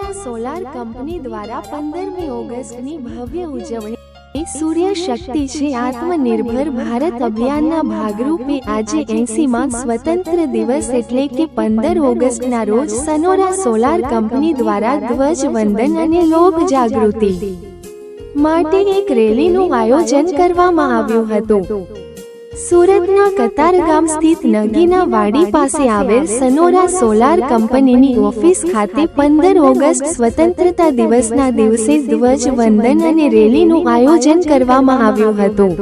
Sanora solar company દ્વારા 15મી ઓગસ્ટની ભવ્ય ઉજવણી સૂર્ય શક્તિ છે આત્મનિર્ભર ભારત અભિયાનના ભાગરૂપે આજે 80માં સ્વતંત્ર દિવસ એટલે કે 15 ઓગસ્ટના રોજ સનોરા સોલાર કંપની દ્વારા ધ્વજવંદન અને લોક જાગૃતિ માટે એક રેલીનું આયોજન કરવામાં આવ્યું હતું। સુરતના કતારગામ સ્થિત નગીના વાડી પાસે આવેલ સનોરા સોલાર કંપનીની ઓફિસ ખાતે 15 ઓગસ્ટ સ્વતંત્રતા દિવસના દિવસે ધ્વજવંદન અને રેલીનું આયોજન કરવામાં આવ્યું હતું।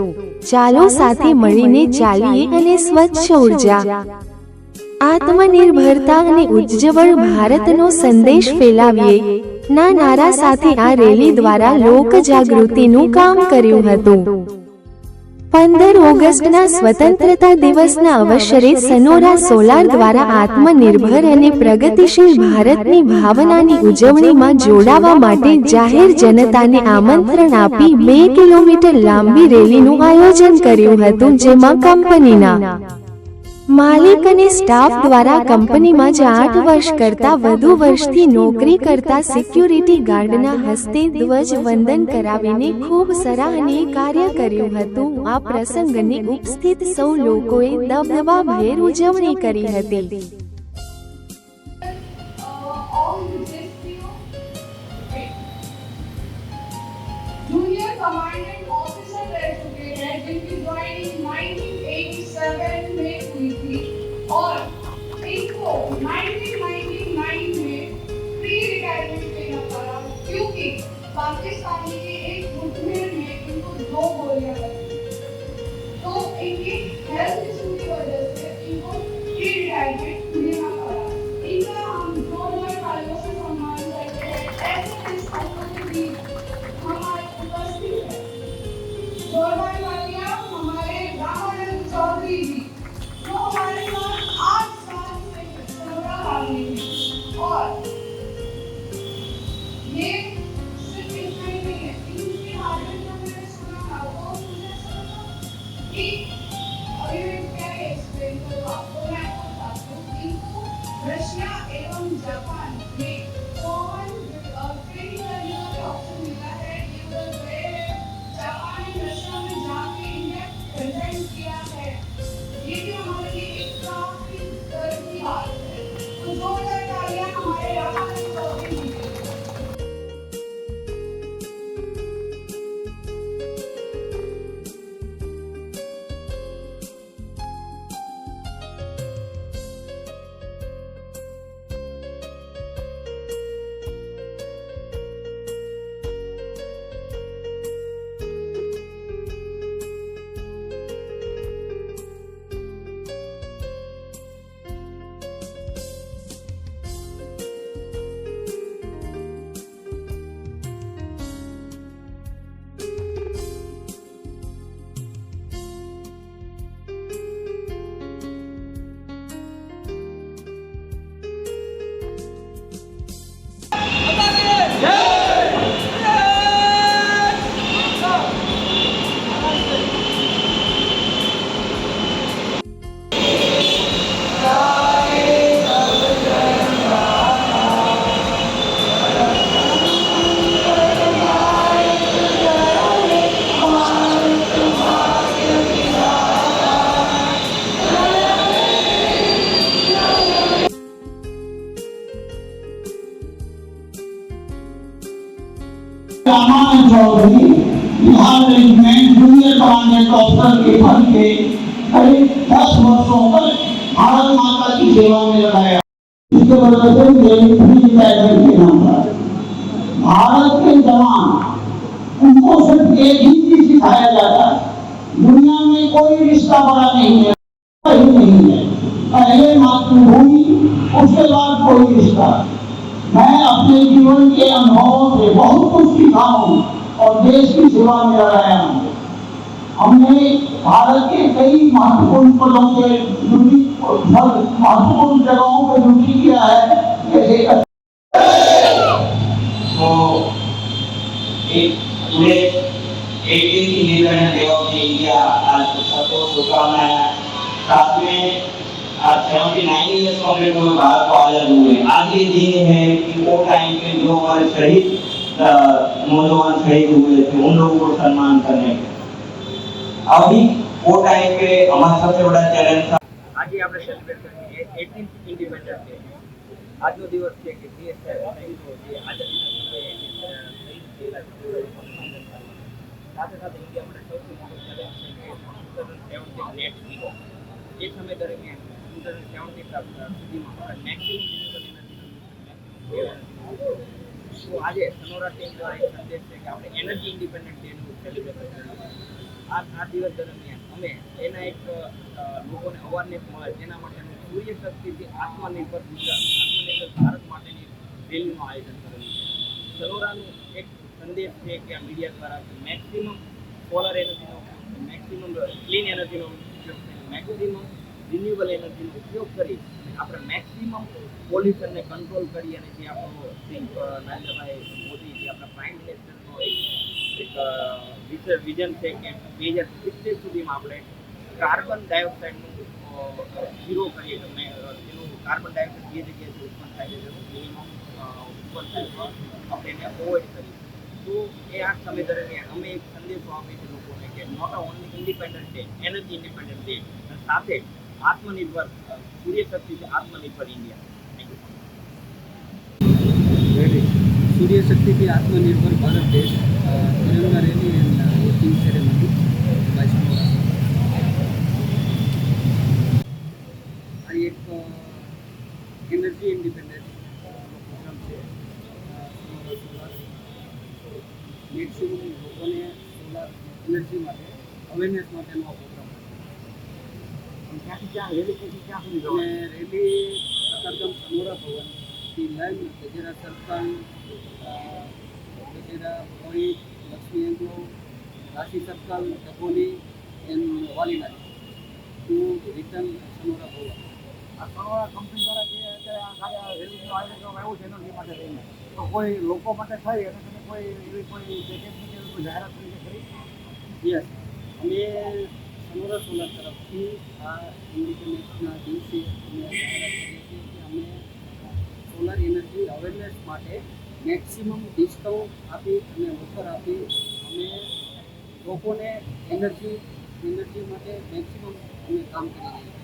ચાલો સાથે મળીને ચાલીએ અને સ્વચ્છ ઉર્જા, આત્મનિર્ભરતા અને ઉજ્જવળ ભારતનો સંદેશ ફેલાવીએ ના નારા સાથે આ રેલી દ્વારા લોક જાગૃતિનું કામ કર્યું હતું। 15 ઓગસ્ટના સ્વતંત્રતા દિવસના અવસરે સનોરા સોલાર દ્વારા આત્મનિર્ભર અને પ્રગતિશીલ ભારતની ભાવનાની ઉજવણીમાં જોડાવા માટે જાહેર જનતાને આમંત્રણ આપી 2 કિલોમીટર લાંબી રેલીનું આયોજન કર્યું હતું, જેમાં કંપનીના માલિક અને સ્ટાફ દ્વારા કંપનીમાં જ 8 વર્ષ કરતાં વધુ વર્ષથી નોકરી કરતા સિક્યુરિટી ગાર્ડના હસ્તે ધ્વજવંદન કરાવીને ખૂબ સરાહનીય કાર્ય કર્યું હતું। આ પ્રસંગને ઉપસ્થિત સૌ લોકોએ દબદબાભેર ઉજવણી કરી હતી। और इनको 1999 में प्री रिटायरमेंट लेना पड़ा क्योंकि पाकिस्तानी के एक मुठभेड़ में इनको 2 गोलियां लगी। तो इनकी हेल्थ इशू की वजह से इनको प्री रिटायरमेंट लेना पड़ा। इनका हम जोरदार तालियों से सम्मान करते हैं। ऐसे संस्थानों के बीच हमारे उपस्थित है जोरदार तालियां हमारे रामानंद चौधरी जी, जो हमारे साथ 8 साल से सनोरा हावी है। और ये सिर्फ इतना ही नहीं है, इनके बारे में जब मैंने सुना था तो मुझे सोचा कि अभी मैं क्या एक्सप्लेन करूँ आपको। मैं आपको बताती हूँ, इनको रशिया एवं जापान में कॉमन ट्रेनिंग करने का ऑप्शन मिला है। ये उधर गए हैं, जापान और रशिया में जाके इन्हें प्रेजेंट किया है। ये भी हमारे लिए एक काफी गर्व की बात है। तो जोरदार तालियां हमारे रामानंद चौधरी जी के लिए। Ramanand Chaudhary Bihar regiment junior commandant officer के पद के करीब 10 वर्षों तक भारत माता की सेवा में लगाया। इसके वजह से मेरी प्री रिटायरमेंट लेना पड़ा। भारत के जवान, उनको सिर्फ एक ही चीज सिखाया जाता है, दुनिया में कोई रिश्ता बड़ा नहीं है, ही नहीं है। पहले मातृभूमि, उसके बाद कोई रिश्ता। मैं अपने जीवन के अनुभवों से बहुत कुछ सीखा हूँ और देश की सेवा में लगाया हूँ। हमने भारत के कई महत्वपूर्ण पदों पे ड्यूटी, महत्वपूर्ण जगहों पे ड्यूटी किया है। जैसे तो पूरे 18 इंडिपेंडेंट डे ऑफ इंडिया आज सबको शुभकामनाएं। साथ में 79 ईयर्स कंप्लीट हुए भारत को आजाद हुए। आज ये दिन है कि वो टाइम पे जो हमारे शहीद नौजवान शहीद हुए थे उन लोगों को सम्मान करने के। अभी वो टाइम पे हमारा सबसे बड़ा चैलेंज था। આજે આપણે સેલિબ્રેટ કરીએ 18th ઇન્ડિપેન્ડન્સ ડે। આજનો દિવસ છે કે દેશ શહીદો જે આઝાદીના સમયે શહીદ થયેલા છે। સાથે સાથે ઇન્ડિયા માટે સૌથી મોટો ચેલેન્જ છે કે 2070 નેટ ઝીરો। એ સમય દરમિયાન 2070 સુધીમાં આપણે મેક્સિમમ રિન્યુએબલ એનર્જી તો આજે સનોરા ટીમ દ્વારા એક સંદેશ છે કે આપણે એનર્જી ઇન્ડિપેન્ડન્ટ ડેનું સેલિબ્રેટ કરીએ। આ દિવસ દરમિયાન અમે એના એક લોકોને અવારનેસ મળે જેના માટેનું સૂર્ય શક્તિથી આત્મનિર્ભર ગુજરાત આત્મનિર્ભર ભારત માટેની રેલીનું આયોજન કરેલું છે। સરોરાનું એક સંદેશ છે કે આ મીડિયા દ્વારા મેક્સિમમ સોલર એનર્જીનો મેક્સિમમ ક્લીન એનર્જીનો ઉપયોગ કરી મેક્સિમમ રિન્યુએબલ એનર્જીનો ઉપયોગ કરી આપણે મેક્સિમમ પોલ્યુશનને કંટ્રોલ કરી અને જે આપણો શ્રી નરેન્દ્રભાઈ મોદી જે આપણા પ્રાઇમ મિનિસ્ટરનો એક વિઝન છે કે 2070 સુધીમાં આપણે કાર્બન ડાયોક્સાઇડનું ઝીરો કરીએ તો એનું કાર્બન ડાયોક્સાઇડ જે જગ્યાએ ઉત્પન્ન થાય છે તેનું મિનિમમ ઉત્પન્ન થાય આપણે એને અવોઇડ કરીએ। તો એ આ સમય દરમિયાન અમે એક સંદેશો આપીએ છીએ લોકોને કે not only independent day energy independent day સાથે આત્મનિર્ભર સૂર્ય શક્તિથી આત્મનિર્ભર ઇન્ડિયા। सूर्य शक्ति की आत्मनिर्भर भारत देश Tiranga rally and voting ceremony by Sanora. आ एक एनर्जी इंडिपेंडेंट प्रोग्राम है। सनोरा सोलर मैक्सिमम लोगों ने सोलर एनर्जी माटे अवेरनेस माटेनो प्रोग्राम रेली कतारगाम सनोरा भवन की line Gajera circle Gajera Rohit Lakshmi Anglo राशि circle डबोली and वालीना to return Sanora भवन। આ સનોરા કંપની દ્વારા જે અત્યારે આ રેલીનું આયોજન કરવામાં આવ્યું છે એનર્જી માટે થઈને તો કોઈ લોકો માટે થઈ અને તમે કોઈ એવી કોઈ પેકેજની કે કોઈ જાહેરાત કરી ખરી? यस અમે સનોરા સોલર તરફથી આ ઇન્ડિપેન્ડન્સના દિવસે અમે જાહેરાત કરીએ છીએ કે અમે સોલર એનર્જી અવેરનેસ માટે મેક્સિમમ ડિસ્કાઉન્ટ આપી અને ઓફર આપી અમે લોકોને એનર્જી માટે મેક્સિમમ અમે કામ કરી રહ્યા છીએ।